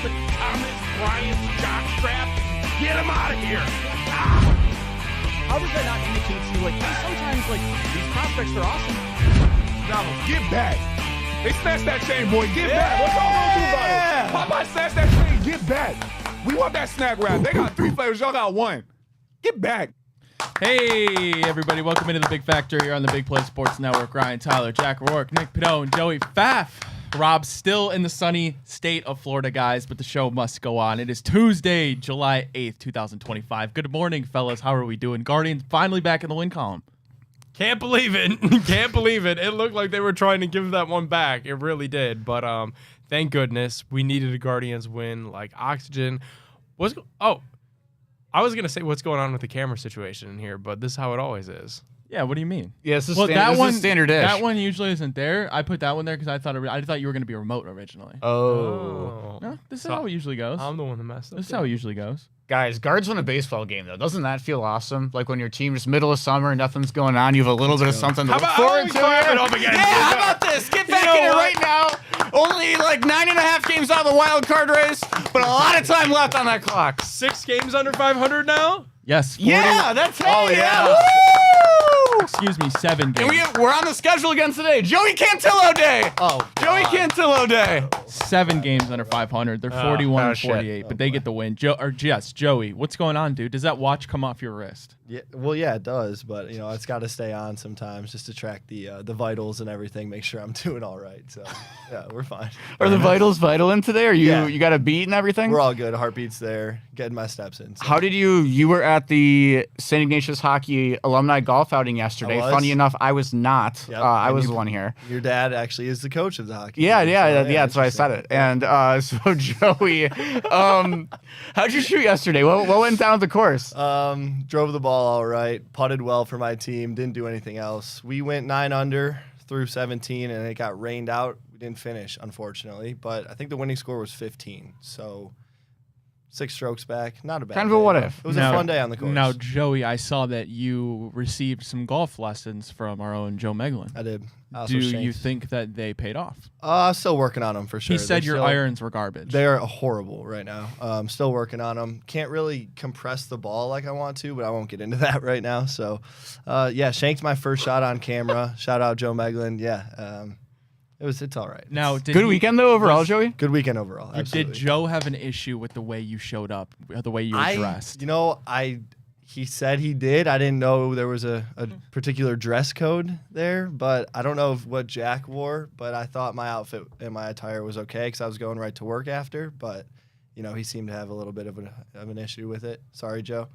The Thomas Bryant jockstrap. Get him out of here. How does that not indicate to you, like, hey, sometimes, like, these prospects are awesome? Donald, get back. They snatched that chain, boy. Get back. What's y'all gonna do about it? Popeye snatched that chain. Get back. We want that snack wrap. They got 3 flavors. Y'all got 1. Get back. Hey, everybody. Welcome into the Big Factor here on the Big Play Sports Network. Ryan, Tyler, Jack Rourke, Nick Pideau, and Joey Pfaff. Rob's still in the sunny state of Florida, guys, but the show must go on. It is Tuesday, July 8th, 2025. Good morning, fellas. How are we doing? Guardians finally back in the win column. Can't believe it. Can't believe it. It looked like they were trying to give that one back. It really did. But thank goodness we needed a Guardians win like oxygen. I was going to say what's going on with the camera situation in here, but this is how it always is. Yeah, what do you mean? Yeah, this is standard dish. That one usually isn't there. I put that one there because I thought you were going to be remote originally. Oh. No, this is how it usually goes. I'm the one that messed up. This is how it usually goes. Guys, guards win a baseball game, though. Doesn't that feel awesome? Like when your team just middle of summer, nothing's going on, you have a little bit of something to look forward to. Again? Yeah, how about this? Get back in it right now. Only like 9.5 games out of the wild card race, but a lot of time left on that clock. 6 games under 500 now? Yes. 40, Yeah, that's it. Oh, yeah. Woo! Excuse me, 7 games. And we're on the schedule again today. Joey Cantillo Day. Oh, Joey Cantillo Day. 7 games under 500. They're 41 and 48, but they get the win. Joey, what's going on, dude? Does that watch come off your wrist? Yeah, well, yeah, it does, but you know, it's got to stay on sometimes just to track the vitals and everything, make sure I'm doing all right. So, yeah, we're fine. Are the vitals vital in today? Are you got a beat and everything? We're all good. Heartbeat's there, getting my steps in. So. How did you were at the St. Ignatius Hockey alumni golf outing yesterday. I was. Funny enough, I was not. Yep. I And was you- the one here. Your dad actually is the coach of the hockey. Yeah, team, yeah, so, that's why I said it. And so Joey, how'd you shoot yesterday? What went down the course? Drove the ball all right, putted well for my team, didn't do anything else. We went 9 under through 17, and it got rained out. We didn't finish, unfortunately, but I think the winning score was 15. So 6 strokes back, not a bad Kind of a day. what if. It was a fun day on the course. Now, Joey, I saw that you received some golf lessons from our own Joe Meglin. I did. Do you think that they paid off? Still working on them for sure. He said They're your still- irons were garbage. They're horrible right now. Still working on them. Can't really compress the ball like I want to, but I won't get into that right now. So, shanked my first shot on camera. Shout out Joe Meglin. Yeah, it's all right. Now, Good weekend though overall, Joey. Good weekend overall. Absolutely. Did Joe have an issue with the way you showed up, the way you were dressed? He said he did. I didn't know there was a particular dress code there, but I don't know what Jack wore, but I thought my outfit and my attire was okay because I was going right to work after, but, you know, he seemed to have a little bit of an issue with it. Sorry, Joe.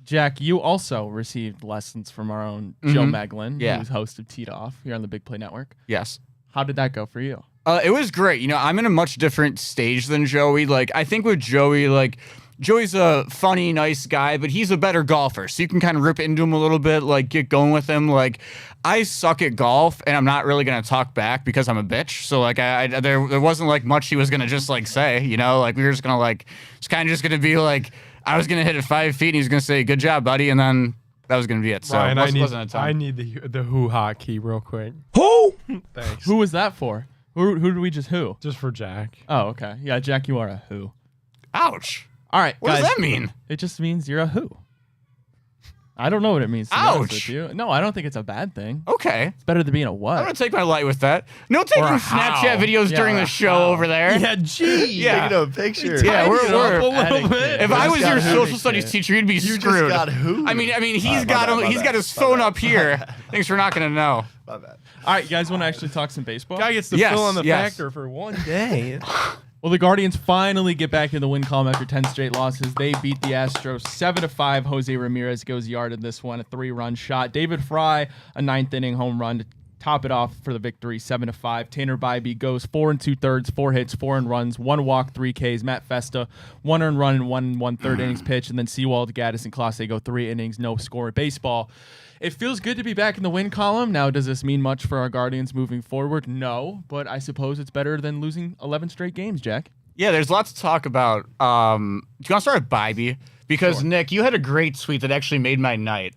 Jack, you also received lessons from our own Joe Meglin, Yeah. who's host of Teed Off here on the Big Play Network. Yes. How did that go for you? It was great. You know, I'm in a much different stage than Joey. Like, I think with Joey, like, Joey's a funny, nice guy, but he's a better golfer. So you can kind of rip into him a little bit, like, get going with him. Like, I suck at golf, and I'm not really going to talk back because I'm a bitch. So, like, there wasn't, like, much he was going to just, like, say, you know? Like, we were just going to, like, it's kind of just going to be, like, I was going to hit it 5 feet, and he's going to say, good job, buddy, and then that was going to be it. So Ryan, it wasn't a ton. I need the hoo-ha key real quick. Who? Thanks. Who was that for? Who did we just who? Just for Jack. Oh, okay. Yeah, Jack, you are a who. Ouch. All right, What guys. does that mean? It just means you're a who. I don't know what it means. To be honest Ouch. with you. No, I don't think it's a bad thing. Okay. It's better than being a I'm what. going to take my light with that. No taking Or a Snapchat how. videos Yeah, during or the a show how. over there. Yeah, gee. Yeah. Taking a picture. Yeah, Tidy we're it up a little etiquette. bit. If I was your got social etiquette. studies teacher, you'd be You screwed. just got who? I mean, he's my got bad, my he's bad, got his my phone bad. up here. Thanks for not gonna know. My bad. All right, you guys want to actually talk some baseball? Guy gets to Yes, fill on the yes. factor for one day. Well, the Guardians finally get back in the win column after 10 straight losses. They beat the Astros 7-5. Jose Ramirez goes yard in this one, a 3-run shot. David Fry, a 9th-inning home run to top it off for the victory, 7-5. Tanner Bibee goes 4 2/3, 4 hits, 4 earned runs, 1 walk, 3 Ks. Matt Festa, 1 earned run and 1 1/3 innings pitch, and then Sewald, Gaddis, and Clase go 3 innings, no score. Baseball. It feels good to be back in the win column. Now, does this mean much for our Guardians moving forward? No, but I suppose it's better than losing 11 straight games, Jack. Yeah, there's lots to talk about. Do you want to start with Bibee? Because, Sure. Nick, you had a great tweet that actually made my night.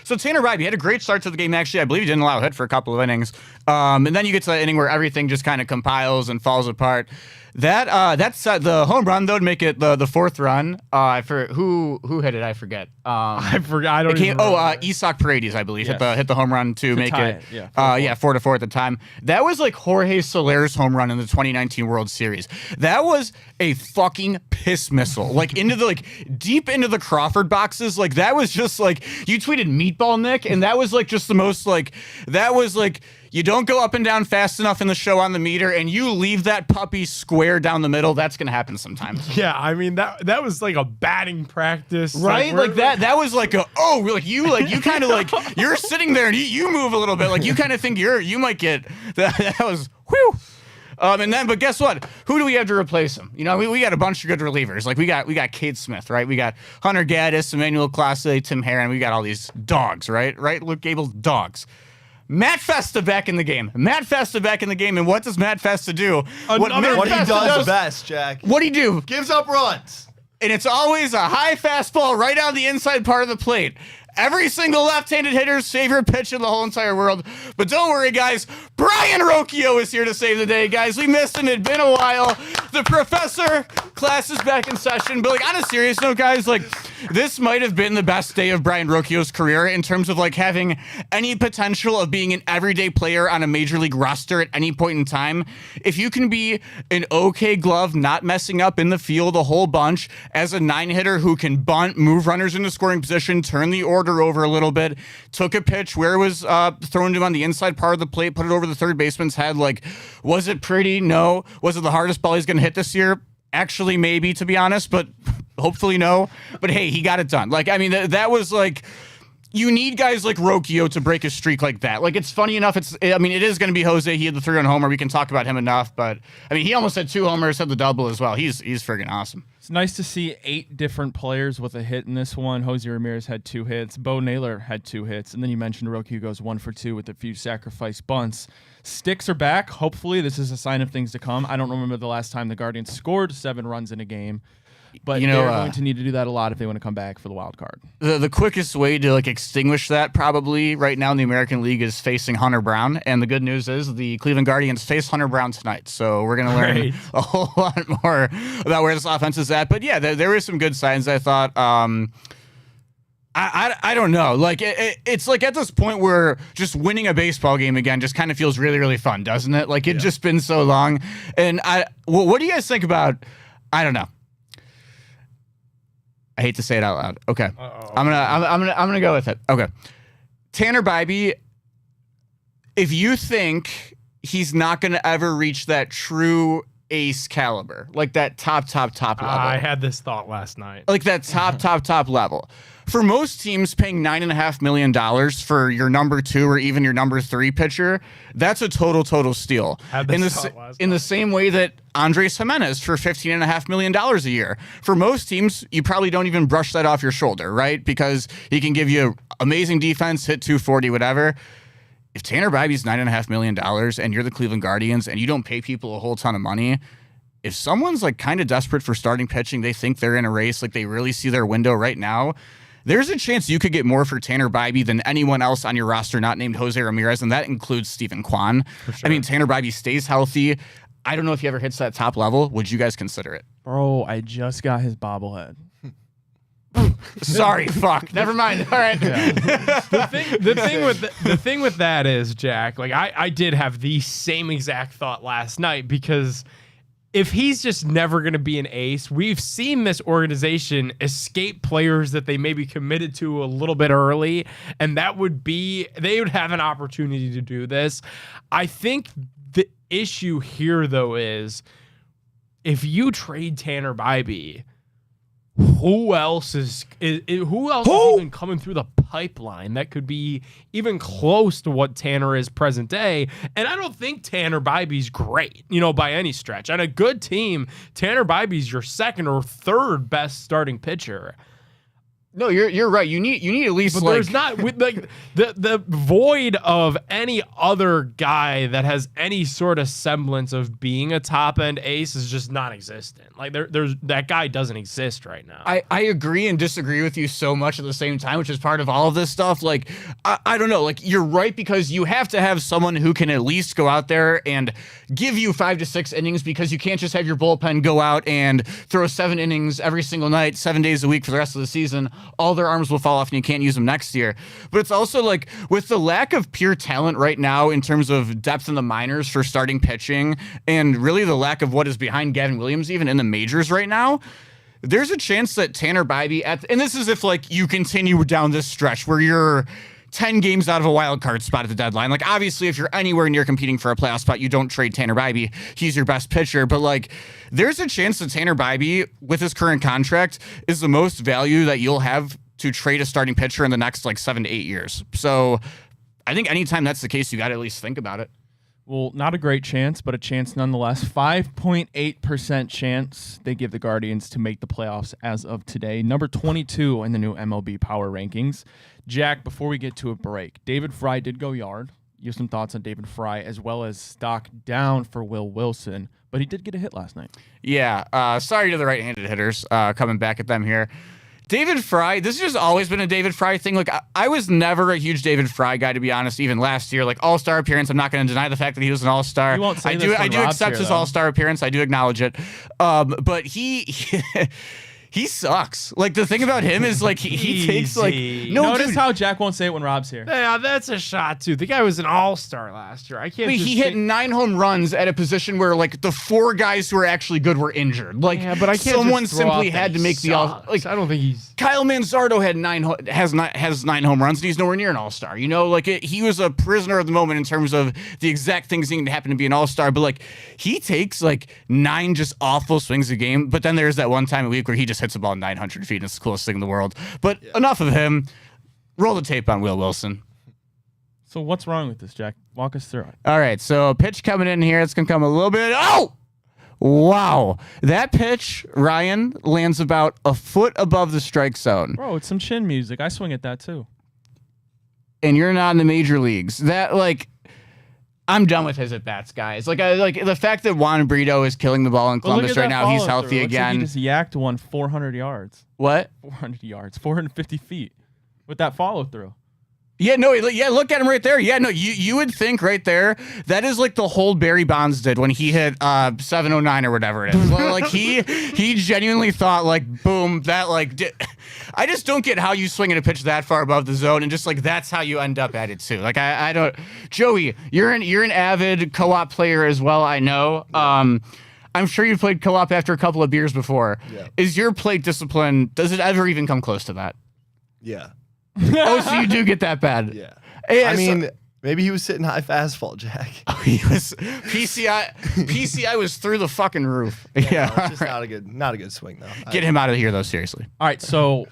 So Tanner Bibee had a great start to the game, actually. I believe he didn't allow a hit for a couple of innings. And then you get to that inning where everything just kind of compiles and falls apart. That's the home run though to make it the fourth run. Who hit it? I forget. I forgot. I don't even remember. Isak Paredes, I believe, Yes. hit the home run to make tie it. it, yeah, 4-4 at the time. That was like Jorge Soler's home run in the 2019 World Series. That was a fucking piss missile, like deep into the Crawford boxes. Like that was just like you tweeted Meatball Nick, and that was like just the most like that was like. You don't go up and down fast enough in the show on the meter, and you leave that puppy square down the middle. That's gonna happen sometimes. Yeah, I mean that was like a batting practice, Right? Like that was like you kind of like you're sitting there and you move a little bit, like you kind of think you might get that was whew. But guess what? Who do we have to replace him? You know, we got a bunch of good relievers. Like we got Cade Smith, right? We got Hunter Gaddis, Emmanuel Clase, Tim Herron. We got all these dogs, right? Luke Gable's dogs. Matt Festa back in the game. And what does Matt Festa do? What he does best, Jack. What'd he do? Gives up runs. And it's always a high fastball right on the inside part of the plate. Every single left-handed hitter's favorite pitch in the whole entire world. But don't worry, guys. Brian Rocchio is here to save the day, guys. We missed him. It'd been a while. The professor class is back in session. But like on a serious note, guys, like this might have been the best day of Brian Rocchio's career in terms of like having any potential of being an everyday player on a major league roster at any point in time. If you can be an okay glove, not messing up in the field a whole bunch as a 9-hitter who can bunt, move runners into scoring position, turn the order over a little bit, took a pitch where it was thrown to him on the inside part of the plate, put it over the third baseman's head. Like, was it pretty? No. Was it the hardest ball he's going to hit this year? Actually, maybe, to be honest, but hopefully no. But hey, he got it done. Like, I mean, that was like, you need guys like Rocchio to break a streak like that. Like, it's funny enough. It is going to be Jose. He had the 3-run homer. We can talk about him enough, but I mean, he almost had 2 homers, had the double as well. He's friggin' awesome. It's nice to see 8 different players with a hit in this one. Jose Ramirez had 2 hits. Bo Naylor had 2 hits. And then you mentioned Rocchio goes 1 for 2 with a few sacrifice bunts. Sticks are back. Hopefully, this is a sign of things to come. I don't remember the last time the Guardians scored 7 runs in a game. But they're going to need to do that a lot if they want to come back for the wild card. The quickest way to like extinguish that probably right now in the American League is facing Hunter Brown. And the good news is the Cleveland Guardians face Hunter Brown tonight. So we're going to learn a whole lot more about where this offense is at. But yeah, there were some good signs, I thought. I don't know. Like it's like at this point where just winning a baseball game again just kind of feels really, really fun, doesn't it? Like it's just been so long. And what do you guys think about? I don't know. I hate to say it out loud. Okay. I'm gonna go with it. Okay. Tanner Bibee, if you think he's not gonna ever reach that true ace caliber, like that top level. I had this thought last night. Like that top level. For most teams, paying $9.5 million for your number 2 or even your number 3 pitcher, that's a total steal. In the same way that Andres Jimenez for $15.5 million a year. For most teams, you probably don't even brush that off your shoulder, right? Because he can give you amazing defense, hit 240, whatever. If Tanner Bibee's $9.5 million and you're the Cleveland Guardians and you don't pay people a whole ton of money, if someone's like kind of desperate for starting pitching, they think they're in a race, like they really see their window right now, there's a chance you could get more for Tanner Bibee than anyone else on your roster not named Jose Ramirez, and that includes Stephen Kwan. Sure. I mean, Tanner Bibee stays healthy. I don't know if he ever hits that top level. Would you guys consider it? Bro, I just got his bobblehead. Sorry, fuck. Never mind. All right. Yeah. The thing with that is, Jack, like I did have the same exact thought last night, because if he's just never going to be an ace, we've seen this organization escape players that they maybe committed to a little bit early, and they would have an opportunity to do this. I think the issue here, though, is if you trade Tanner Bibee, who else is even coming through the pipeline that could be even close to what Tanner is present day? And I don't think Tanner Bibee's great, by any stretch. On a good team, Tanner Bibee's your second or third best starting pitcher. No, you're right. You need at least But there's not with like the void of any other guy that has any sort of semblance of being a top end ace is just non-existent. Like there's that guy doesn't exist right now. I agree and disagree with you so much at the same time, which is part of all of this stuff. Like, I don't know. Like, you're right because you have to have someone who can at least go out there and give you 5 to 6 innings because you can't just have your bullpen go out and throw 7 innings every single night, 7 days a week for the rest of the season. All their arms will fall off and you can't use them next year. But it's also like with the lack of pure talent right now in terms of depth in the minors for starting pitching and really the lack of what is behind Gavin Williams even in the majors right now, there's a chance that Tanner Bibee and this is if like you continue down this stretch where you're 10 games out of a wild card spot at the deadline. Like obviously if you're anywhere near competing for a playoff spot, you don't trade Tanner Bibee. He's your best pitcher. But like there's a chance that Tanner Bibee with his current contract is the most value that you'll have to trade a starting pitcher in the next like 7 to 8 years. So I think anytime that's the case, you got to at least think about it. Well, not a great chance, but a chance nonetheless. 5.8% chance they give the Guardians to make the playoffs as of today. Number 22 in the new MLB power rankings. Jack, before we get to a break, David Fry did go yard. You have some thoughts on David Fry as well as stock down for Will Wilson, but he did get a hit last night. Yeah, sorry to the right-handed hitters coming back at them here. David Fry, this has just always been a David Fry thing. Like, I was never a huge David Fry guy, to be honest, even last year. Like, all-star appearance, I'm not going to deny the fact that he was an all-star. You won't say I this do when Rob's accept here, his though. all-star appearance. I do acknowledge it. But he sucks. Like, the thing about him is, like, he takes, like... Easy. No, Notice dude, how Jack won't say it when Rob's here. Yeah, that's a shot too. The guy was an all-star last year. I can't. I mean, just he hit think- 9 home runs at a position where, like, the 4 guys who are actually good were injured. Like, Yeah, but I can't someone just throw simply out had that to make he the all. sucks. Like, I don't think he's. Kyle Manzardo has 9 home runs and he's nowhere near an all-star. You know, like he was a prisoner of the moment in terms of the exact things needing to happen to be an all-star. But like he takes like 9 just awful swings a game. But then there's that one time a week where he just hits the ball 900 feet and it's the coolest thing in the world. But enough of him. Roll the tape on Will Wilson. So what's wrong with this, Jack? Walk us through it. All right, so pitch coming in here. It's gonna come a little bit. Oh! Wow. That pitch, Ryan, lands about a foot above the strike zone. Bro, it's some chin music. I swing at that too. And you're not in the major leagues. That, like, I'm done with his at-bats, guys. Like, the fact that Juan Brito is killing the ball in But look Columbus at right that now, he's follow-through. healthy Looks like again. he just yacked one 400 yards. What? 400 yards. 450 feet with that follow-through. Yeah, no, yeah, look at him right there. Yeah, no, you would think right there, that is like the hold Barry Bonds did when he hit 709 or whatever it is. Like, he genuinely thought, like, boom, that, like, I just don't get how you swing at a pitch that far above the zone, and just, like, that's how you end up at it, too. Like, I don't... Joey, you're an avid co-op player as well, I know. I'm sure you've played co-op after a couple of beers before. Yeah. Is your plate discipline, does it ever even come close to that? Yeah. Oh, so you do get that bad? Yeah. Yeah, I so- mean, maybe he was sitting high fastball, Jack. He was PCI was through the fucking roof. Yeah. No, it's just not a good swing though. Get him out of here though, seriously. All right, so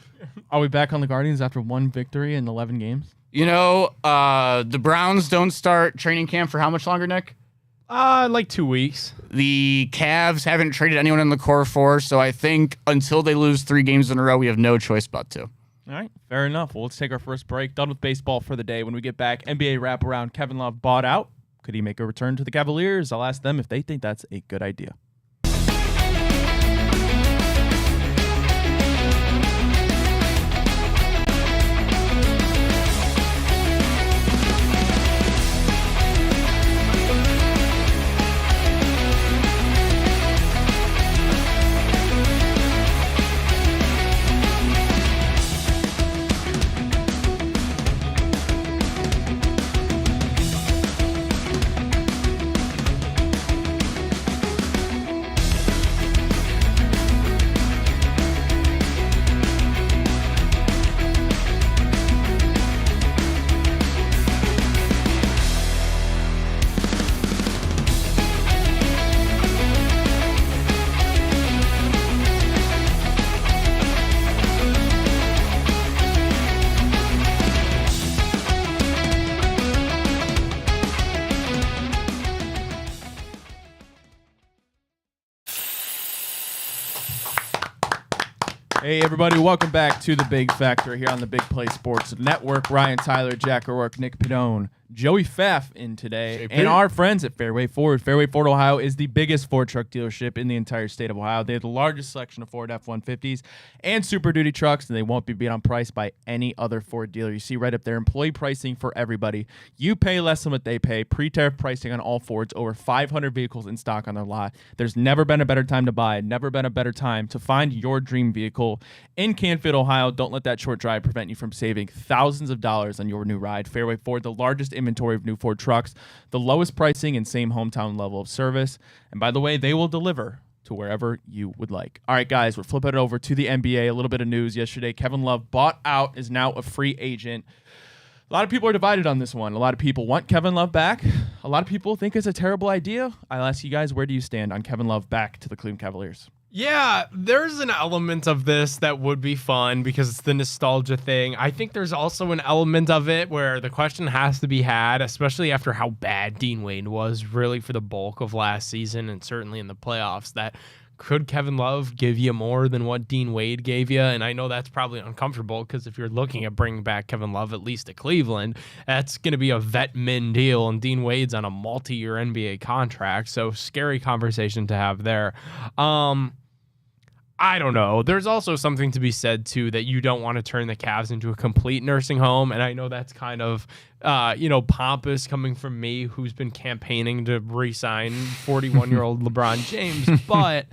are we back on the Guardians after 1 victory in 11 games? You know, the Browns don't start training camp for how much longer, Nick? Like 2 weeks. The Cavs haven't traded anyone in the core 4, so I think until they lose 3 games in a row, we have no choice but to. All right, fair enough. Well, let's take our first break. Done with baseball for the day. When we get back, NBA wraparound. Kevin Love bought out. Could he make a return to the Cavaliers? I'll ask them if they think that's a good idea. Hey, everybody. Welcome back to The Big Factor here on the Big Play Sports Network. Ryan Tyler, Jack O'Rourke, Nick Pidone, Joey Pfaff in today. And our friends at Fairway Ford. Fairway Ford, Ohio is the biggest Ford truck dealership in the entire state of Ohio. They have the largest selection of Ford F-150s and Super Duty trucks, and they won't be beat on price by any other Ford dealer. You see right up there, employee pricing for everybody. You pay less than what they pay. Pre-tariff pricing on all Fords. Over 500 vehicles in stock on their lot. There's never been a better time to buy. Never been a better time to find your dream vehicle in Canfield, Ohio. Don't let that short drive prevent you from saving thousands of dollars on your new ride. Fairway Ford, the largest inventory of new Ford trucks, the lowest pricing and same hometown level of service. And by the way, they will deliver to wherever you would like. All right, guys, we're flipping it over to the NBA. A little bit of news yesterday. Kevin Love bought out, is now a free agent. A lot of people are divided on this one. A lot of people want Kevin Love back. A lot of people think it's a terrible idea. I'll ask you guys, where do you stand on Kevin Love back to the Cleveland Cavaliers? Yeah, there's an element of this that would be fun because it's the nostalgia thing. I think there's also an element of it where the question has to be had, especially after how bad Dean Wade was really for the bulk of last season and certainly in the playoffs, that could Kevin Love give you more than what Dean Wade gave you? And I know that's probably uncomfortable because if you're looking at bringing back Kevin Love, at least to Cleveland, that's going to be a vet min deal, and Dean Wade's on a multi-year NBA contract, so scary conversation to have there. I don't know. There's also something to be said, too, that you don't want to turn the Cavs into a complete nursing home. And I know that's kind of, pompous coming from me, who's been campaigning to re-sign 41-year-old LeBron James. But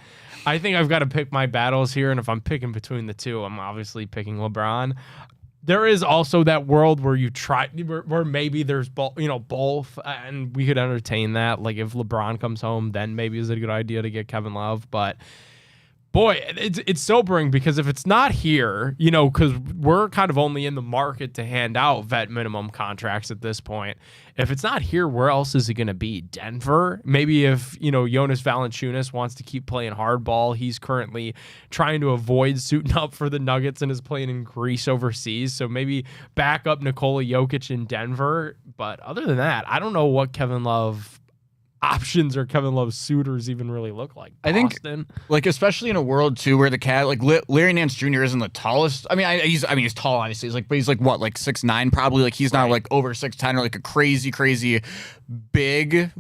I think I've got to pick my battles here. And if I'm picking between the two, I'm obviously picking LeBron. There is also that world where you try, where maybe there's both, and we could entertain that. Like if LeBron comes home, then maybe it's a good idea to get Kevin Love. But boy, it's sobering because if it's not here, because we're kind of only in the market to hand out vet minimum contracts at this point. If it's not here, where else is it going to be? Denver? Maybe if, Jonas Valanciunas wants to keep playing hardball. He's currently trying to avoid suiting up for the Nuggets and is playing in Greece overseas. So maybe back up Nikola Jokic in Denver. But other than that, I don't know what Kevin Love options or Kevin Love suitors even really look like. Boston. I think, especially in a world too where the cat, Larry Nance Jr. isn't the tallest. He's tall, obviously. He's like what, 6'9", probably. He's not over 6'10" or a crazy big,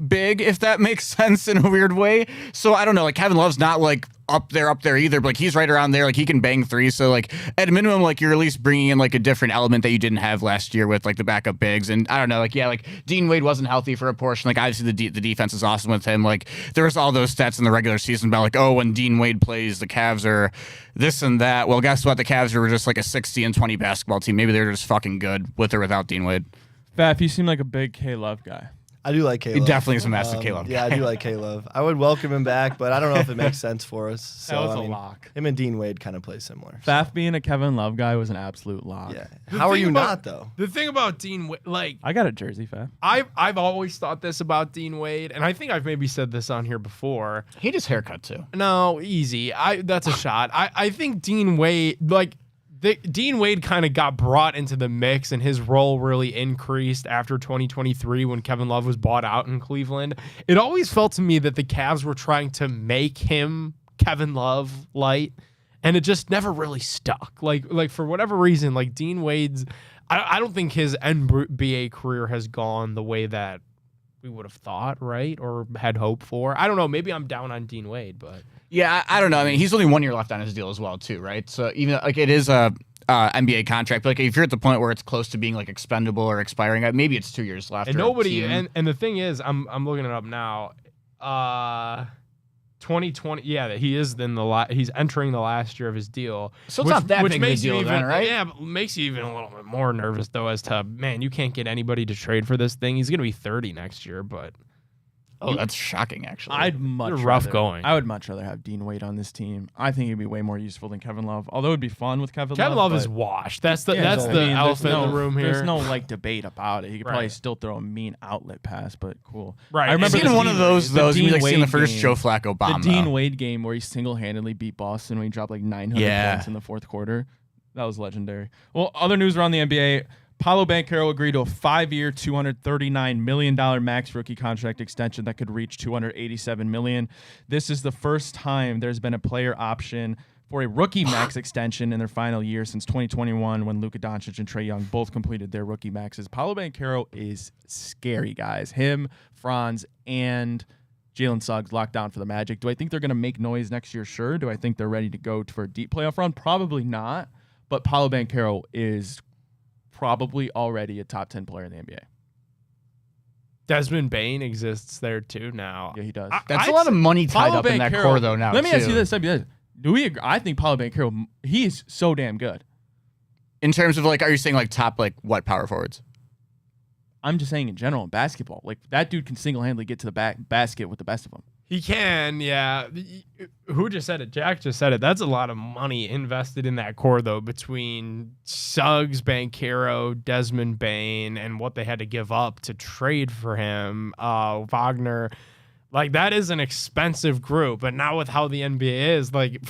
if that makes sense in a weird way. So I don't know. Kevin Love's not up there either, but he's right around there. He can bang three. So at a minimum, you're at least bringing in a different element that you didn't have last year with the backup bigs. And I don't know, Dean Wade wasn't healthy for a portion. Obviously the defense is awesome with him. There was all those stats in the regular season about when Dean Wade plays, the Cavs are this and that. Well, guess what? The Cavs were just a 60-20 basketball team. Maybe they're just fucking good with or without Dean Wade. Pfaff, you seem like a big K Love guy. I do like K-Love. He definitely is a massive K-Love guy. Yeah, I do like K-Love. I would welcome him back, but I don't know if it makes sense for us. So, that was a lock. Him and Dean Wade kind of play similar. Pfaff being a Kevin Love guy was an absolute lock. Yeah. How are you not, though? The thing about Dean Wade, I got a jersey, Pfaff. I've always thought this about Dean Wade, and I think I've maybe said this on here before. He just haircut, too. No, easy. That's a shot. I think Dean Wade, Dean Wade kind of got brought into the mix and his role really increased after 2023 when Kevin Love was bought out in Cleveland. It always felt to me that the Cavs were trying to make him Kevin Love light, and it just never really stuck. For whatever reason, Dean Wade's, I don't think his NBA career has gone the way that we would have thought, right? Or had hope for. I don't know. Maybe I'm down on Dean Wade, but yeah, I don't know. He's only 1 year left on his deal as well, too, right? So even it is a NBA contract, but if you're at the point where it's close to being expendable or expiring, maybe it's 2 years left. And nobody, and the thing is, I'm looking it up now. 2020, yeah, he is he's entering the last year of his deal. So it's not that big of a deal, then, right? Yeah, but makes you even a little bit more nervous though, as to you can't get anybody to trade for this thing. He's gonna be 30 next year, but. Oh, that's shocking, actually. I would much rather have Dean Wade on this team. I think he'd be way more useful than Kevin Love. Although it'd be fun with Kevin Love. Kevin Love is washed. That's the elephant in the room here. There's no debate about it. He could probably still throw a mean outlet pass, but cool. Right. I remember seeing one of those seeing the first Joe Flacco bomb. The Dean Wade game where he single-handedly beat Boston when he dropped 900 points in the fourth quarter. That was legendary. Well, other news around the NBA. Paolo Banchero agreed to a 5-year, $239 million max rookie contract extension that could reach $287 million. This is the first time there's been a player option for a rookie max extension in their final year since 2021 when Luka Doncic and Trae Young both completed their rookie maxes. Paolo Banchero is scary, guys. Him, Franz, and Jalen Suggs locked down for the Magic. Do I think they're going to make noise next year? Sure. Do I think they're ready to go for a deep playoff run? Probably not. But Paolo Banchero is probably already a top 10 player in the NBA. Desmond Bane exists there too now. Yeah, he does. That's a lot of money tied Paolo up in that Banchero- core, though, now, Let me ask you too. this. Do we agree? I think Paolo Banchero, he's so damn good. In terms of, like, are you saying, like, top, like, what power forwards? I'm just saying in general in basketball. Like, that dude can single-handedly get to the basket with the best of them. He can, yeah. Who just said it? Jack just said it. That's a lot of money invested in that core, though, between Suggs, Banchero, Desmond Bane, and what they had to give up to trade for him. Wagner. Like, that is an expensive group. But now with how the NBA is, like,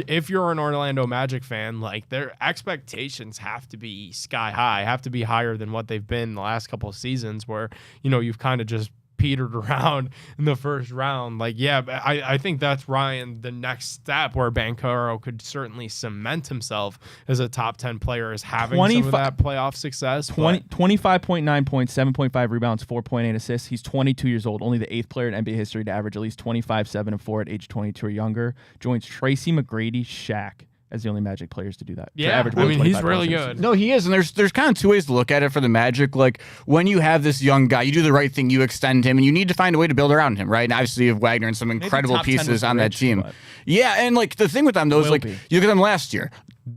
if you're an Orlando Magic fan, like, their expectations have to be sky high, have to be higher than what they've been the last couple of seasons where, you know, you've kind of just petered around in the first round. Like, yeah, I think that's, Ryan, the next step where Banchero could certainly cement himself as a top 10 player, is having some of that playoff success. 25.9 points, 7.5 rebounds, 4.8 assists. He's 22 years old, only the 8th player in NBA history to average at least 25, 7, and 4 at age 22 or younger. Joins Tracy McGrady, Shaq as the only Magic players to do that. Yeah, I mean, he's really good. No, he is, and there's kind of two ways to look at it for the Magic. Like, when you have this young guy, you do the right thing, you extend him, and you need to find a way to build around him, right? And obviously you have Wagner and some incredible pieces on that team. Yeah, and like the thing with them though is, like, you look at them last year,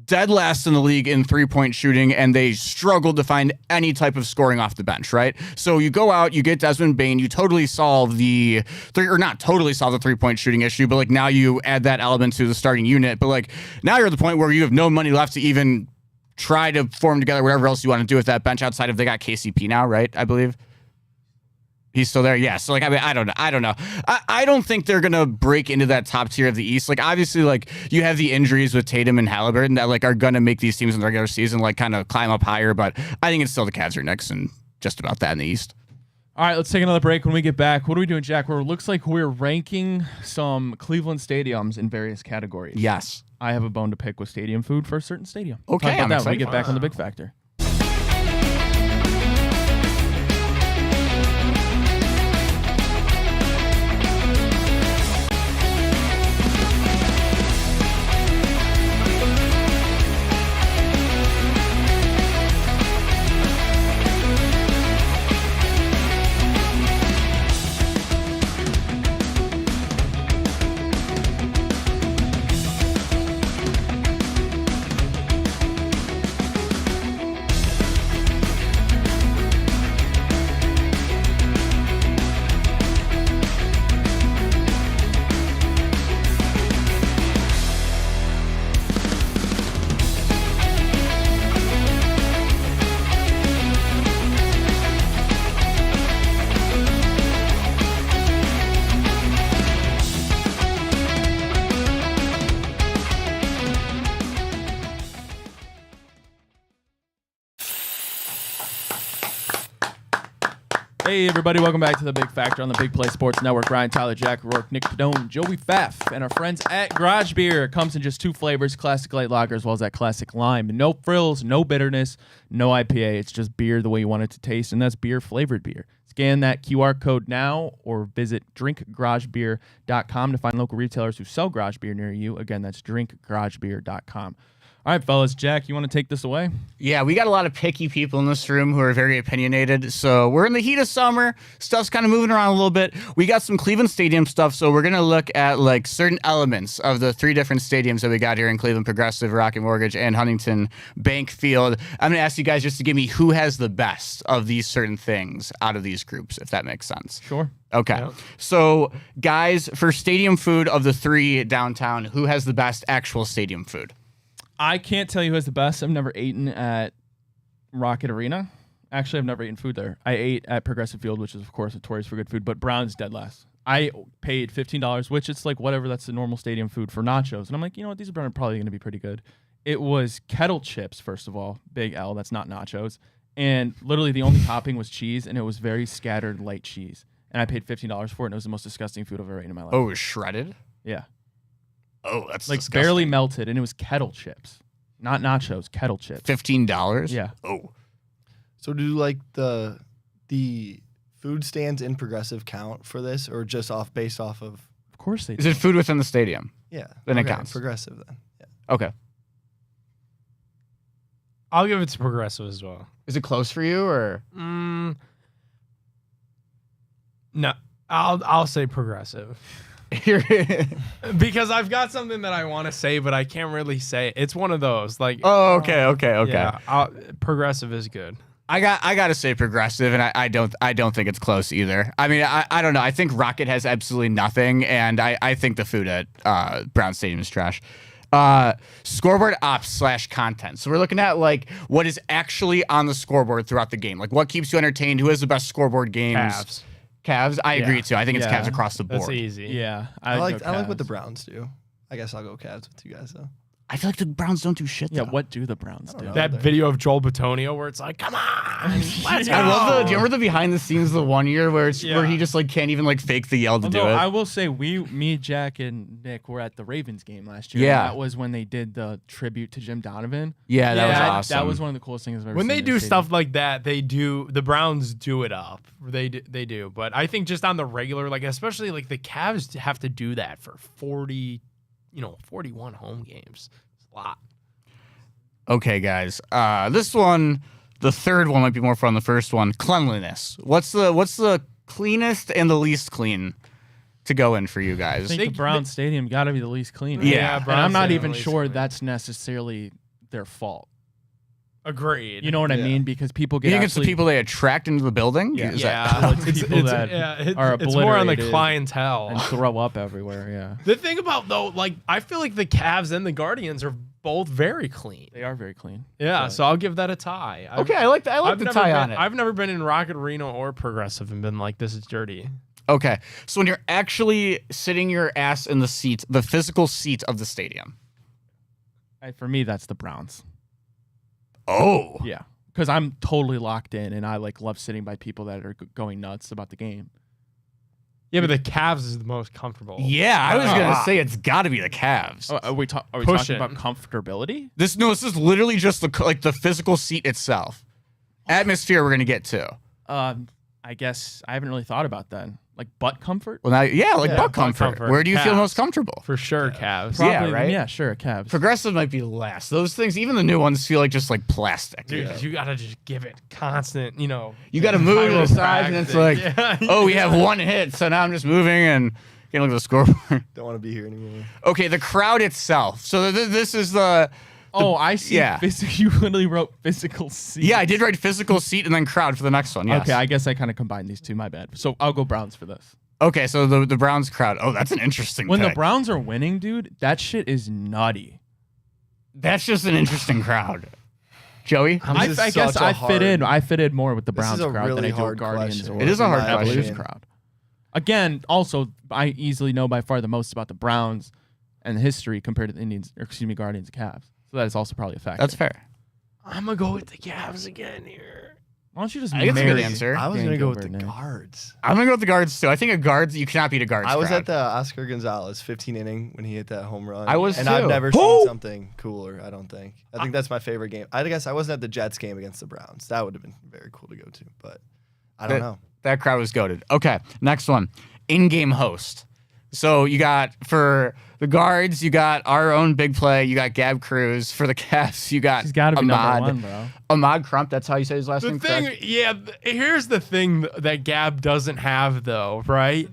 dead last in the league in 3-point shooting, and they struggled to find any type of scoring off the bench, right? So you go out, you get Desmond Bane, you totally solve the not totally solve the 3-point shooting issue, but like now you add that element to the starting unit. But like now you're at the point where you have no money left to even try to form together whatever else you want to do with that bench outside of, they got KCP now, right? I believe. He's still there, yeah. So like, I mean, I don't know. I don't think they're gonna break into that top tier of the East. Like, obviously, like you have the injuries with Tatum and Halliburton that like are gonna make these teams in the regular season like kind of climb up higher. But I think it's still the Cavs are next and just about that in the East. All right, let's take another break. When we get back, what are we doing, Jack? Where it looks like we're ranking some Cleveland stadiums in various categories. Yes. I have a bone to pick with stadium food for a certain stadium. Okay, Talk about I'm that excited. when we get back on the Big Factor. Hey, everybody, welcome back to the Big Factor on the Big Play Sports Network. Ryan, Tyler, Jack, Rourke, Nick Padone, Joey Pfaff, and our friends at Garage Beer. It comes in just 2 flavors, Classic Light Lager as well as that Classic Lime. No frills, no bitterness, no IPA. It's just beer the way you want it to taste, and that's beer-flavored beer. Scan that QR code now or visit drinkgaragebeer.com to find local retailers who sell garage beer near you. Again, that's drinkgaragebeer.com. All right, fellas. Jack, you want to take this away? Yeah, we got a lot of picky people in this room who are very opinionated. So we're in the heat of summer. Stuff's kind of moving around a little bit. We got some Cleveland Stadium stuff. So we're going to look at like certain elements of the 3 different stadiums that we got here in Cleveland: Progressive, Rocket Mortgage, and Huntington Bank Field. I'm going to ask you guys just to give me who has the best of these certain things out of these groups, if that makes sense. Sure. Okay. Yep. So, guys, for stadium food of the 3 downtown, who has the best actual stadium food? I can't tell you who has the best. I've never eaten at Rocket Arena. Actually, I've never eaten food there. I ate at Progressive Field, which is, of course, notorious for good food, but Brown's dead last. I paid $15, which it's like whatever, that's the normal stadium food for nachos. And I'm like, you know what, these are probably going to be pretty good. It was kettle chips, first of all. Big L, that's not nachos. And literally the only topping was cheese, and it was very scattered light cheese. And I paid $15 for it, and it was the most disgusting food I've ever eaten in my life. Oh, it was shredded? Yeah. Oh, that's like disgusting. barely melted, and it was kettle chips, not nachos, kettle chips. $15. Yeah. Oh, So do like the food stands in Progressive count for this, or just based off of? Of course they is do. it food within the stadium? Yeah. Then it okay, counts. Progressive then. Yeah. Okay. I'll give it to Progressive as well. Is it close for you or? No, I'll say Progressive because I've got something that I want to say, but I can't really say it. It's one of those like. Oh, okay. Yeah, Progressive is good. I got to say Progressive, and I don't think it's close either. I mean, I don't know. I think Rocket has absolutely nothing, and I think the food at Brown Stadium is trash. Scoreboard ops / content. So we're looking at like what is actually on the scoreboard throughout the game. Like what keeps you entertained? Who has the best scoreboard games? Cavs. I agree too. I think it's Yeah. Cavs across the board. That's easy. Yeah, I like go what the Cavs. Browns do. I guess I'll go Cavs with you guys though. I feel like the Browns don't do shit. Yeah, though. what do the Browns do? know. That video of Joel Batonio where it's like, come on, let's go. I love the. Do you remember the behind the scenes the one year where it's where Yeah. he just like can't even like fake the yell to do Although it? I will say, me, Jack, and Nick were at the Ravens game last year. Yeah. and that was when they did the tribute to Jim Donovan. Yeah, that was Yeah, awesome. That was one of the coolest things I've ever When seen. they in do a stuff stadium. like that, the Browns do it up. They do. But I think just on the regular, like especially like the Cavs have to do that for 41 home games. It's a lot. Okay, guys. This one, the third one might be more fun than the first one. Cleanliness. What's the cleanest and the least clean to go in for you I guys? think the Brown Stadium got to be the least clean. Yeah, and I'm not Stadium even least sure clean. that's necessarily their fault. Agreed. You know what I Yeah. mean? Because people get You think it's the absolutely- people they attract into the building? Yeah. Is that- Yeah, It's people that are it's more on the obliterated clientele. and throw up everywhere. Yeah, The thing about though, like I feel like the Cavs and the Guardians are both very clean. they are very clean. Yeah, so I'll give that a tie. Okay, I like the I've never tie been, on it. I've never been in Rocket Arena or Progressive and been like, this is dirty. Okay, so when you're actually sitting your ass in the seat, the physical seat of the stadium. For me, that's the Browns. Oh. Yeah, because I'm totally locked in, and I like love sitting by people that are going nuts about the game. Yeah, but the Cavs is the most comfortable. Yeah, I was gonna say it's got to be the Cavs. Are we talking Pushing. about comfortability? This is literally just the physical seat itself. Atmosphere we're gonna get to. I guess I haven't really thought about that. Like butt comfort? Well, now, yeah, like Yeah, butt butt comfort. comfort. Where do you feel Cavs. most comfortable? For sure, Cavs. Yeah, Probably, right? Yeah, sure, Cavs. Progressive might be last. Those things, even the new ones, feel like just like plastic. Dude, you gotta just give it constant, You got to move to the side, and it's like, Yeah. oh, we have one hit, so now I'm just moving and getting look at the scoreboard. Don't want to be here anymore. Okay, the crowd itself. So this is the. Oh, I see. yeah. You literally wrote physical seat. Yeah, I did write physical seat and then crowd for the next one. Yes. Okay, I guess I kind of combined these two. My bad. So I'll go Browns for this. Okay, so the Browns crowd. Oh, that's an interesting When the pick. Browns are winning, dude, that shit is nutty. That's just an interesting crowd. Joey? I This is guess such a I fit in. hard- I fit in more with the This is Browns a crowd than really I do hard Guardians question. or It is a hard in my question. Blues opinion. crowd. Again, also I easily know by far the most about the Browns and the history compared to the Indians, or excuse me, Guardians and Cavs. So that is also probably a factor. That's fair. I'm gonna go with the Cavs again here. Why don't you just I think it's a good marry answer. I was Dan gonna go with Gilbert, the Nick? Guards. I'm going to go with the Guards, too. I think a Guards, you cannot beat a Guards I was crowd. at the Oscar Gonzalez 15 inning when he hit that home run. I was and too. I've never Who? seen something cooler. I don't think. I think that's my favorite game. I guess I wasn't at the Jets game against the Browns. That would have been very cool to go to, but I don't know. That crowd was goated. Okay, next one. In-game host. So you got, for the Guards, you got our own big play. You got Gab Cruz. For the Cavs, you got He's got to be number Ahmad. one, bro. Ahmad Crump, that's how you say his last The name, thing, correct? here's the thing that Gab doesn't have though, right?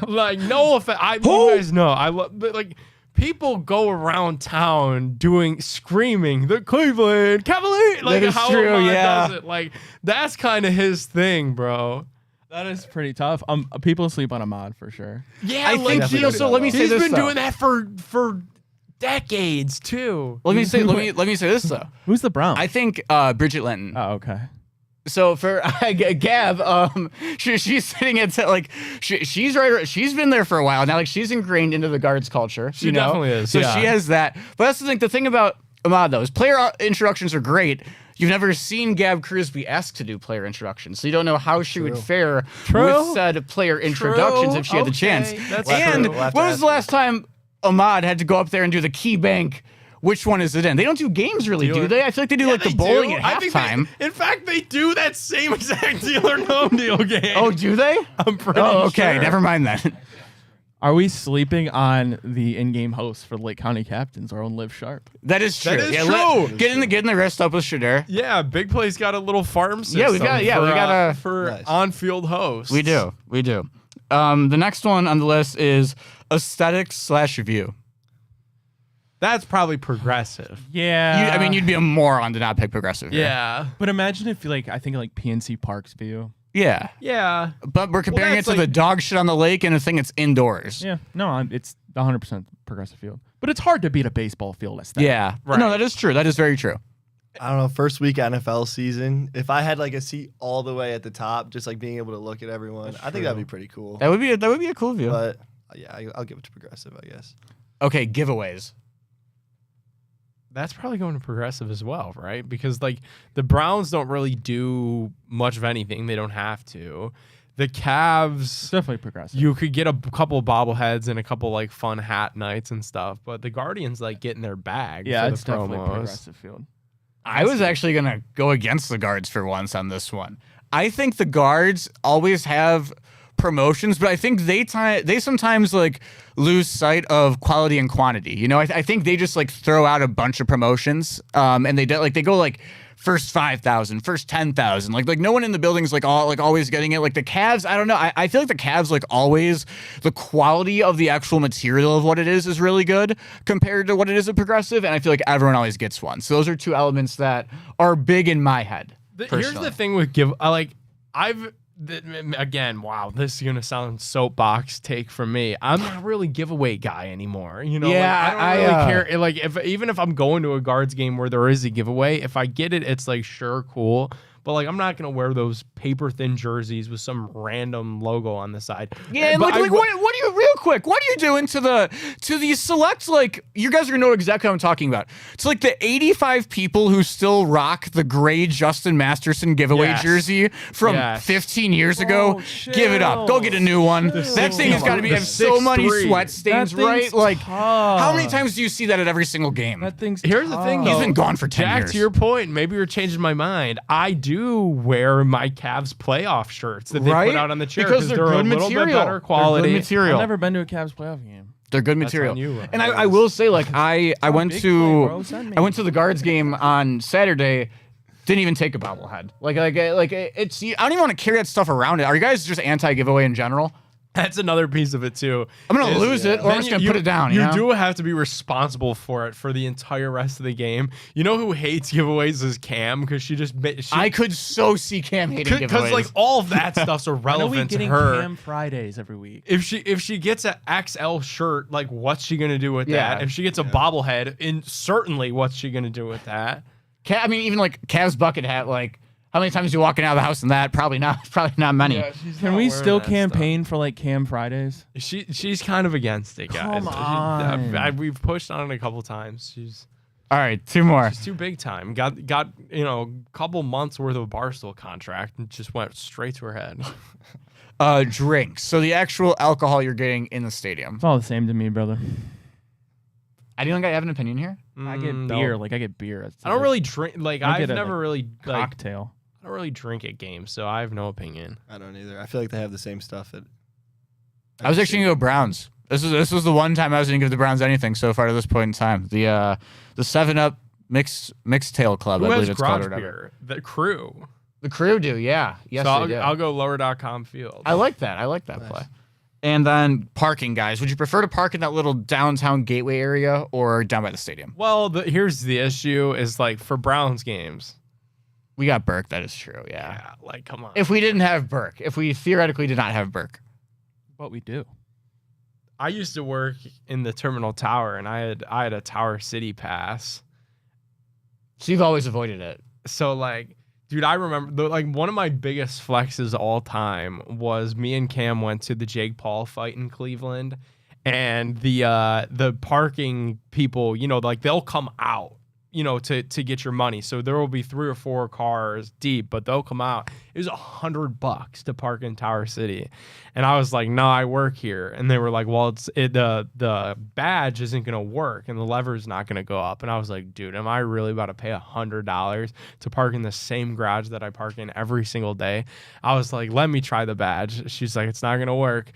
Like, no offense, you guys know, but like, people go around town screaming the Cleveland Cavaliers, like That is how true, Ahmad yeah. does it. Like, that's kind of his thing, bro. That is pretty tough. People sleep on Ahmad for sure. Yeah, I think, Definitely so let me say he's this, been though. doing that for decades too. Let me say this, though. Who's the Browns? I think Bridget Linton. oh, okay. So for Gab, she's sitting at like she's right. She's been there for a while now. Like she's ingrained into the Guards culture. She you know? definitely is, So yeah. she has that. But that's the thing. The thing about Ahmad though is player introductions are great. You've never seen Gab Cruz be asked to do player introductions, so you don't know how she would fare True. with said player introductions if she had the chance. That's And true. We'll have to when was ask the last time Ahmad had to go up there and do the key bank. Which one is it in? They don't do games really, do they? I feel like they do like the bowling at halftime. In fact, they do that same exact Deal or No Deal game. Oh, do they? I'm pretty okay. sure. Never mind that. Are we sleeping on the in-game host for the Lake County Captains, our own Liv Sharp? That is true. That is true. Getting the wrist up with Shadur. Yeah, Big Play's got a little farm system. Yeah, we got for Nice. on-field hosts. We do. The next one on the list is aesthetics/view. That's probably progressive. Yeah. You'd be a moron to not pick progressive here. Yeah. But imagine if I think like PNC Park's view. Yeah. Yeah. But we're comparing it that's to the dog shit on the lake and a thing that's indoors. Yeah. No, it's 100% progressive field. But it's hard to beat a baseball field aesthetic. Yeah. Right. No, that is true. That is very true. I don't know, first week NFL season, if I had like a seat all the way at the top, just like being able to look at everyone, I think that'd be pretty cool. That would be a cool view. But yeah, I'll give it to progressive, I guess. Okay, giveaways. That's probably going to progressive as well, right? Because like the Browns don't really do much of anything. They don't have to. The It's Cavs, definitely progressive. you could get a couple of bobbleheads and a couple like fun hat nights and stuff. But the Guardians like get in their bag. yeah, for it's the definitely promos. progressive field. I was actually going to go against the guards for once on this one. I think the guards always have promotions, but I think they sometimes like lose sight of quality and quantity. You know, I think they just like throw out a bunch of promotions, and they go like first 5,000, first 10,000. Like no one in the building's like always getting it. Like the Cavs, I don't know. I feel like the Cavs like always the quality of the actual material of what it is really good compared to what it is at progressive, and I feel like everyone always gets one. So those are two elements that are big in my head. Here's the thing with again, wow, this is gonna sound soapbox take from me. I'm not really giveaway guy anymore. You know, Yeah, like, I don't really care. Like even if I'm going to a guards game where there is a giveaway, if I get it, it's like sure, cool. But like I'm not gonna wear those paper thin jerseys with some random logo on the side. Yeah, and But like what do you real quick? What are you doing to the select, like, you guys are gonna know exactly what I'm talking about. It's like the 85 people who still rock the gray Justin Masterson giveaway Yes. jersey from Yes. 15 years ago. chill. Give it up. Go get a new one. That thing has got to have so many 6'3". sweat stains, That thing's right? Like, tough. how many times do you see that at every single game? That thing's Here's the thing, though. He's been gone for 10 Jack, years. to your point, maybe you're changing my mind. I do wear my Cavs playoff shirts that they Right? put out on the chair Because they're a good little bit material. better They're quality. good material. I've never been to a Cavs playoff game. They're good That's material. on you, Ryan. And I will say, like, I went big to play, bro. Send me. I went to the guards game on Saturday. Didn't even take a bobblehead. Like it's. I don't even want to carry that stuff around it. Are you guys just anti-giveaway in general? That's another piece of it too. I'm gonna lose it, or I'm Then just gonna put it down. You know? do have to be responsible for it for the entire rest of the game. You know who hates giveaways is Cam because I could so see Cam hating because giveaways. like all of that stuff's When are we irrelevant to getting her. Cam Fridays every week? If she gets an XL shirt, like what's she gonna do with Yeah. that? If she gets a bobblehead, certainly what's she gonna do with that? I mean, even like Cav's bucket hat. Like, how many times are you walking out of the house in that? Probably not. Probably not many. Can we still campaign for like Cam Fridays? She's kind of against it, guys. Come on. We've pushed on it a couple times. She's All right, two more. too big time. Got a couple months worth of a Barstool contract and just went straight to her head. Drinks. So the actual alcohol you're getting in the stadium. It's all the same to me, brother. Anyone got have an opinion here? I get No. beer. Like I get beer. It's I don't really drink. Like I I've get a, never like, really like. cocktail. I don't really drink at games, so I have no opinion. I don't either. I feel like they have the same stuff at I was actually gonna go Browns. This was the one time I was gonna give the Browns anything so far to this point in time. The 7-Up mixed tail club, Who I believe has it's called garage or whatever. beer? The Crew. The Crew do, yeah. Yes, So they do. I'll go lower.com field. I like that. I like that play. And then parking, guys. Would you prefer to park in that little downtown gateway area or down by the stadium? Well, here's the issue: is like for Browns games. We got Burke. That is true. Yeah. Yeah, like come on. If we didn't have Burke, if we theoretically did not have Burke, But we do. I used to work in the Terminal Tower, and I had a Tower City pass. so you've always avoided it. So like, dude, I remember like one of my biggest flexes all time was me and Cam went to the Jake Paul fight in Cleveland, and the parking people, like they'll come out. to get your money. So there will be 3 or 4 cars deep, but they'll come out. It was $100 to park in Tower City. And I was like, no, I work here. And they were like, well, the badge isn't going to work and the lever is not going to go up. And I was like, dude, am I really about to pay $100 to park in the same garage that I park in every single day? I was like, let me try the badge. She's like, it's not going to work.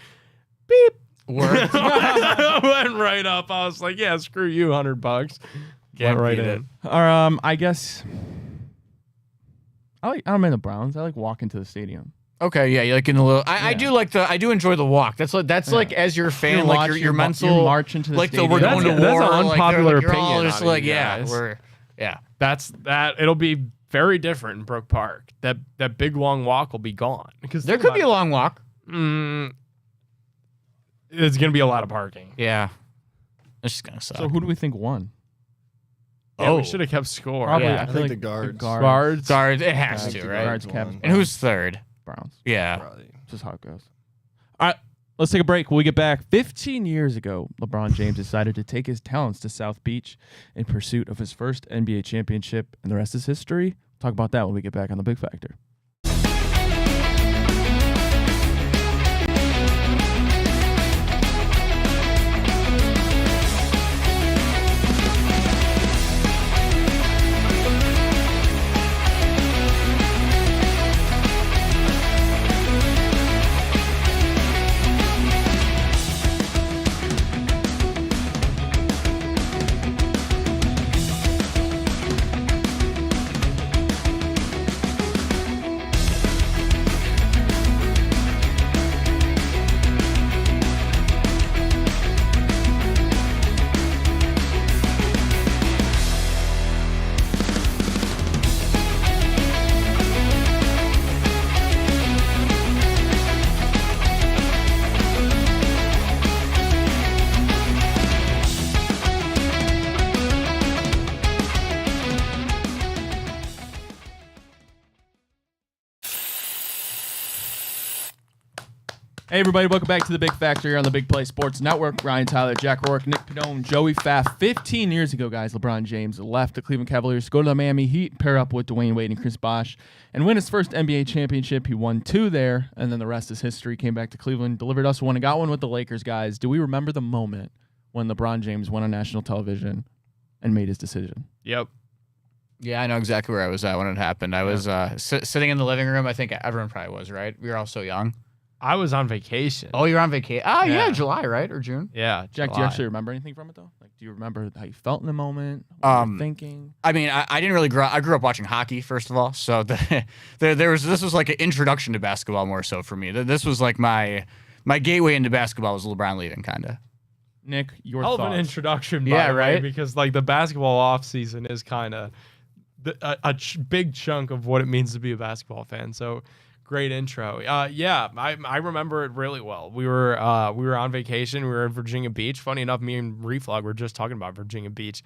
Beep. Work. Went right up. I was like, yeah, screw you, $100. Went right in. I guess I'm in the Browns. I like walking to the stadium. Okay, yeah, you like in the little. I do enjoy the walk. That's like as your fan, like your mental you're marching to the like stadium. we're going to That's war. an unpopular you're all opinion just out of like you yeah, guys. That's that. It'll be very different in Brook Park. That big long walk will be gone because there could be a long walk. It's gonna be a lot of parking. Yeah, it's just gonna suck. So who do we think won? Yeah, we should have kept score. Probably, Yeah. I I feel think like the guards. Guards, it has Guards, to, the right? Guards, Won. Cavs, And who's third? Browns. Yeah. Probably. This is how it goes. All right, let's take a break. When we get back, 15 years ago, LeBron James decided to take his talents to South Beach in pursuit of his first NBA championship, and the rest is history. We'll talk about that when we get back on The Big Factor. Hey, everybody, welcome back to The Big Factor here on the Big Play Sports Network. Ryan Tyler, Jack Rourke, Nick Pidone, Joey Pfaff. 15 years ago, guys, LeBron James left the Cleveland Cavaliers to go to the Miami Heat, pair up with Dwayne Wade and Chris Bosh, and win his first NBA championship. He won 2 there, and then the rest is history. Came back to Cleveland, delivered us one, and got one with the Lakers, guys. Do we remember the moment when LeBron James went on national television and made his decision? Yep. Yeah, I know exactly where I was at when it happened. I was sitting in the living room. I think everyone probably was, right? We were all so young. I was on vacation. Oh, you're on vacation. Oh, yeah, Yeah. July, right? Or June? Yeah. Jack, do you July. actually remember anything from it, though? Like, do you remember how you felt in the moment? What you were thinking? I mean, I didn't really grow up. I grew up watching hockey, first of all. So this was like an introduction to basketball more so for me. This was like my gateway into basketball was LeBron leaving, kind of. Nick, your Hell of thoughts? an introduction, by Yeah, the way, right? because like the basketball offseason is kind of a big chunk of what it means to be a basketball fan. So great intro. Yeah, I remember it really well. We were on vacation. We were in Virginia Beach. Funny enough, me and Reflog were just talking about Virginia Beach.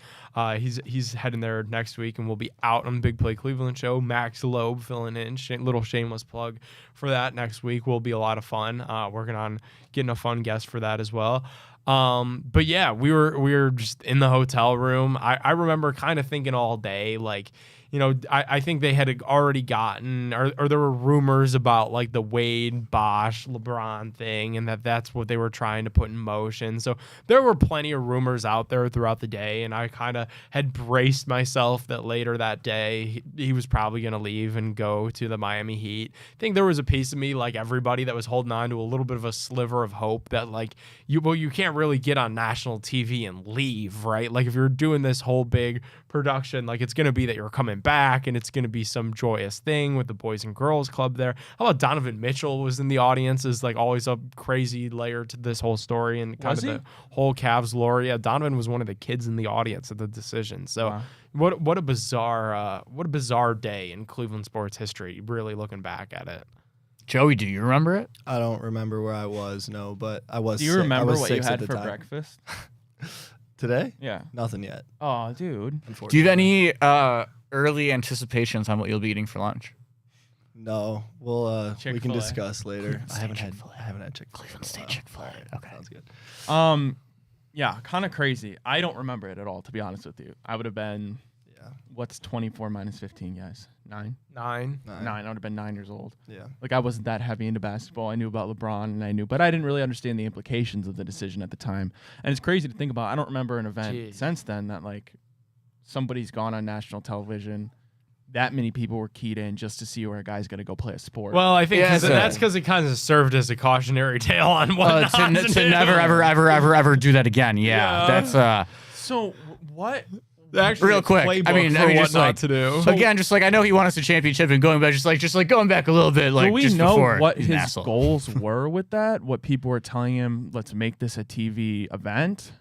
He's heading there next week, and we'll be out on the Big Play Cleveland show. Max Loeb filling in. Little shameless plug for that next week. Will be a lot of fun. Working on getting a fun guest for that as well. But yeah, we were just in the hotel room. I remember kind of thinking all day, like, you know, I think they had already gotten, or there were rumors about like the Wade, Bosh, LeBron thing, and that's what they were trying to put in motion. So there were plenty of rumors out there throughout the day, and I kind of had braced myself that later that day he was probably going to leave and go to the Miami Heat. I think there was a piece of me, like everybody, that was holding on to a little bit of a sliver of hope that like you can't really get on national TV and leave, right? Like if you're doing this whole big production, like it's going to be that you're coming back and it's going to be some joyous thing with the Boys and Girls Club there. How about Donovan Mitchell was in the audience, is like always a crazy layer to this whole story and kind of the whole Cavs lore. Yeah, Donovan was one of the kids in the audience at the decision. So wow. What a bizarre day in Cleveland sports history, really looking back at it. Joey, do you remember it? I don't remember where I was, no, but I was. Do you sick. I remember was what you 6 at had the for time. breakfast? Today? Yeah. Nothing yet. Oh, dude. Do you have any early anticipations on what you'll be eating for lunch? No, we can Chick-fil-A. discuss later. I haven't had Chick-fil-A. Cleveland State Chick-fil-A. All right, Okay. sounds good. Yeah, kind of crazy. I don't remember it at all, to be honest with you. I would have been What's 24 minus 15, guys? 9? 9. 9. I would have been 9 years old. Yeah. Like, I wasn't that heavy into basketball. I knew about LeBron, but I didn't really understand the implications of the decision at the time. And it's crazy to think about. I don't remember an event since then that, like, somebody's gone on national television. That many people were keyed in just to see where a guy's going to go play a sport. Well, I think that's because it kind of served as a cautionary tale on what to never, ever do that again. Yeah. That's So, what... Actually, real quick. I mean, just like, not to do. Again, just like I know he won us a championship and going back, just like going back a little bit, like do we just know before what he's an his asshole. goals were with that? What people were telling him? Let's make this a TV event.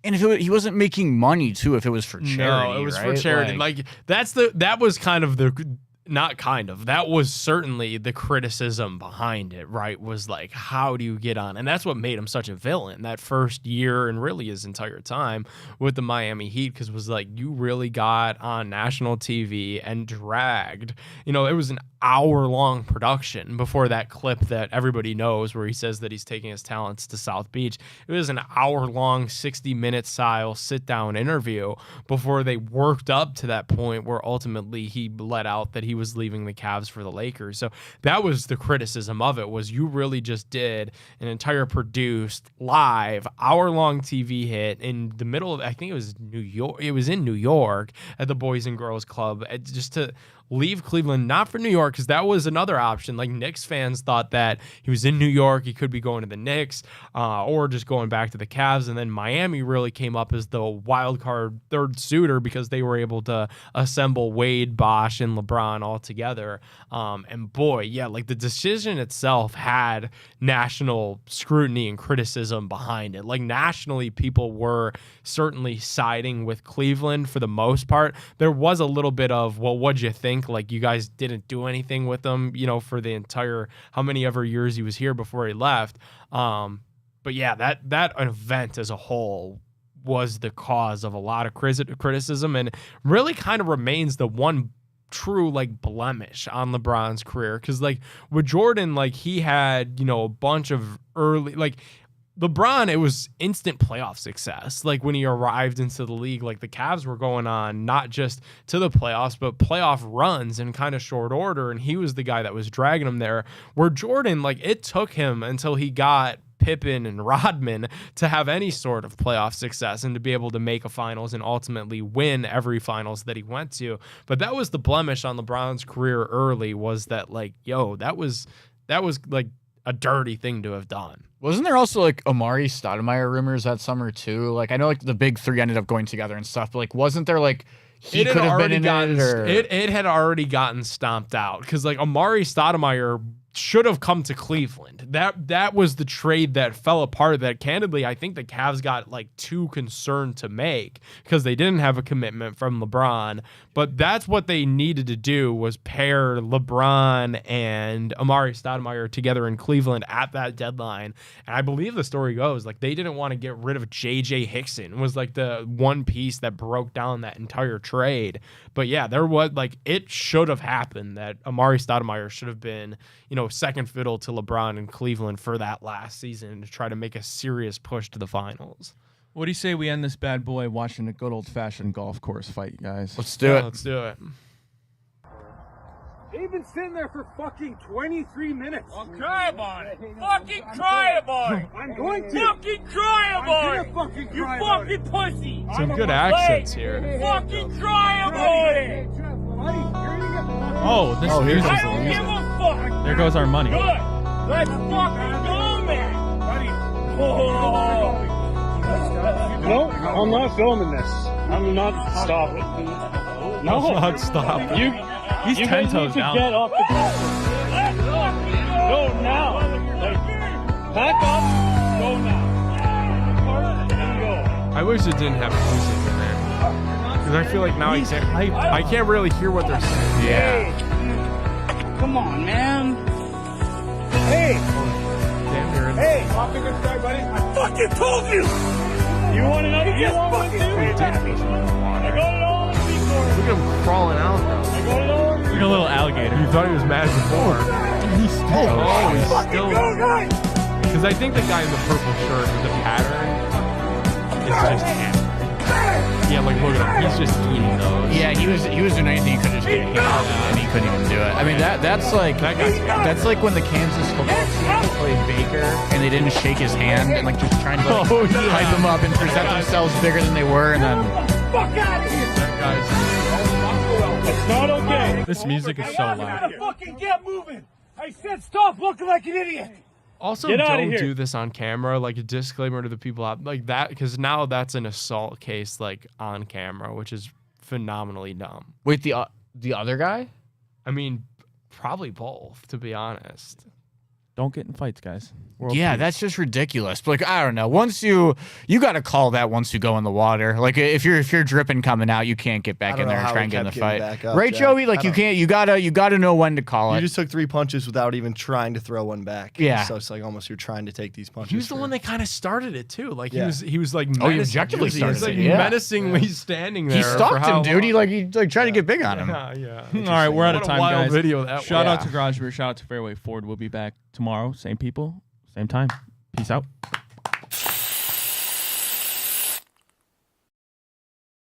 And if he wasn't making money too, if it was for charity, No, it was for charity. Like that was kind of the. Not kind of. That was certainly the criticism behind it, right? Was like, how do you get on? And that's what made him such a villain that first year and really his entire time with the Miami Heat, because it was like, you really got on national TV and dragged. It was an hour-long production before that clip that everybody knows where he says that he's taking his talents to South Beach. It was an hour-long, 60-minute style sit-down interview before they worked up to that point where ultimately he let out that he was leaving the Cavs for the Lakers. So that was the criticism of it, was you really just did an entire produced live hour-long TV hit in the middle of, I think it was New York. It was in New York at the Boys and Girls Club, just to leave Cleveland, not for New York, because that was another option. Like, Knicks fans thought that he was in New York, he could be going to the Knicks, or just going back to the Cavs. And then Miami really came up as the wild card third suitor because they were able to assemble Wade, Bosh, and LeBron all together. And boy, yeah, like the decision itself had national scrutiny and criticism behind it. Like, nationally, people were certainly siding with Cleveland for the most part. There was a little bit of, well, what'd you think? Like, you guys didn't do anything with him, for the entire how many ever years he was here before he left. But yeah, that event as a whole was the cause of a lot of criticism, and really kind of remains the one true like blemish on LeBron's career. Because like with Jordan, like he had a bunch of early like. LeBron, it was instant playoff success. Like when he arrived into the league, like the Cavs were going on not just to the playoffs, but playoff runs in kind of short order. And he was the guy that was dragging them there. Where Jordan, like it took him until he got Pippen and Rodman to have any sort of playoff success and to be able to make a finals and ultimately win every finals that he went to. But that was the blemish on LeBron's career early, was that like, that was like a dirty thing to have done. Wasn't there also like Amari Stoudemire rumors that summer too? Like I know like the big three ended up going together and stuff, but like wasn't there like he could have been in it had already gotten stomped out because like Amari Stoudemire should have come to Cleveland. That was the trade that fell apart, that candidly I think the Cavs got like too concerned to make because they didn't have a commitment from LeBron. But that's what they needed to do, was pair LeBron and Amari Stoudemire together in Cleveland at that deadline. And I believe the story goes like they didn't want to get rid of J.J. Hickson, was like the one piece that broke down that entire trade. But yeah, there was like, it should have happened that Amari Stoudemire should have been, second fiddle to LeBron in Cleveland for that last season to try to make a serious push to the finals. What do you say we end this bad boy watching a good old-fashioned golf course fight, guys? Let's do it. Let's do it. They've been sitting there for fucking 23 minutes. Well, cry about it. Fucking cry about it. I'm going to. Fucking cry about it. Fucking you fucking pussy. Some good accents here. Fucking cry about it. Oh, here's I don't give a fuck. There goes our money. Good. Let's fucking go, man. Buddy. Oh. No, I'm not filming this. I'm not stopping. No, I'm not stopping. He's 10 toes down. Get off the ground. Let's fucking go now. Like, pack up. Go now. Go. I wish it didn't have music in there, because I feel like now I can't really hear what they're saying. Yeah. Come on, man. Hey. Damn near. Hey. Off to good start, buddy. I fucking told you. You want to know? You want one too? I got it all in the record. Look at him crawling out though. I got it all in the Like a little alligator. You thought he was mad before. He's still. Oh, he's still. Go, guys. Because I think the guy in the purple shirt with the pattern is just hammering. Yeah, like look at him. He's just eating those. Yeah, he was doing anything. He could just get a hit on him, and he couldn't even do it. I mean, that's like when the Kansas football team played Baker and they didn't shake his hand and like just trying to like, hype him up and present themselves bigger than they were, and then Fuck out of here! It's not okay. This music is so loud. Gotta fucking get moving. I said stop looking like an idiot. Also, Get outta don't here. do this on camera. Like a disclaimer to the people out like that, because now that's an assault case, like on camera, which is phenomenally dumb. wait, the other guy? I mean, probably both, to be honest. Don't get in fights, guys. World Yeah, peace. that's just ridiculous. But like, I don't know. Once you got to call that once you go in the water. Like if you're dripping coming out, you can't get back I don't in there know and how try we and get in the kept getting fight. back up, Right, Jack? Joey? Like I you don't- can't. You gotta know when to call You it. just took 3 punches without even trying to throw one back. Yeah. So it's like almost you're trying to take these punches. He was the for- one that kind of started it too. Like Yeah. he was like Oh, he menacing- objectively he started was like it, yeah. menacingly standing there. He for stalked how him, dude. He long. tried to get big on him. Yeah. All right, we're out of What a time, wild guys. video that Shout was. out to Garage Beer. Shout out to Fairway Ford. We'll be back tomorrow. Same people, same time. Peace out.